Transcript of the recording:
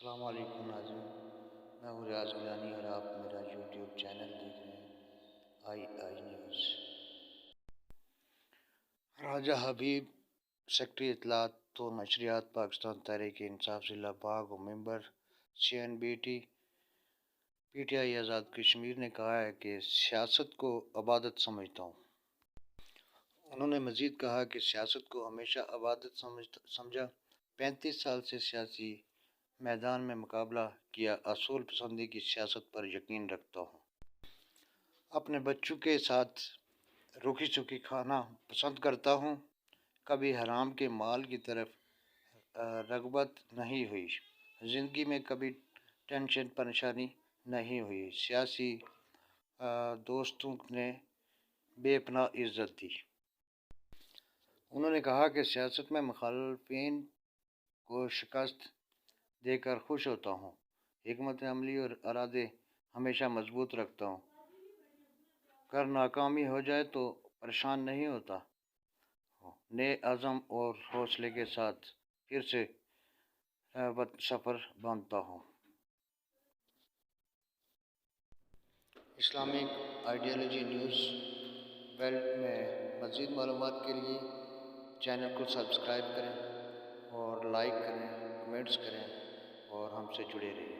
السلام علیکم ناظرین، میں ہوں ریاض گیلانی اور آپ میرا یوٹیوب چینل دیکھ رہے ہیں آئی نیوز۔ راجہ حبیب، سیکرٹری اطلاعات و نشریات، پاکستان تحریک انصاف ضلع باغ و ممبر P T I Azad Kashmir نے کہا ہے کہ سیاست کو عبادت سمجھتا ہوں۔ انہوں نے مزید کہا کہ سیاست کو ہمیشہ عبادت سمجھا، 35 سال سے سیاسی میدان میں مقابلہ کیا، اصول پسندی کی سیاست پر یقین رکھتا ہوں۔ اپنے بچوں کے ساتھ روکھی سوکھی کھانا پسند کرتا ہوں، کبھی حرام کے مال کی طرف رغبت نہیں ہوئی، زندگی میں کبھی ٹینشن پریشانی نہیں ہوئی، سیاسی دوستوں نے بے پناہ عزت دی۔ انہوں نے کہا کہ سیاست میں مخالفین کو شکست دے کر خوش ہوتا ہوں، حکمت عملی اور ارادے ہمیشہ مضبوط رکھتا ہوں، اگر ناکامی ہو جائے تو پریشان نہیں ہوتا، نئے عزم اور حوصلے کے ساتھ پھر سے سفر باندھتا ہوں۔ اسلامک آئیڈیالوجی نیوز بیلٹ میں مزید معلومات کے لیے چینل کو سبسکرائب کریں اور لائک کریں، کمنٹس کریں اور ہم سے جڑے رہیں۔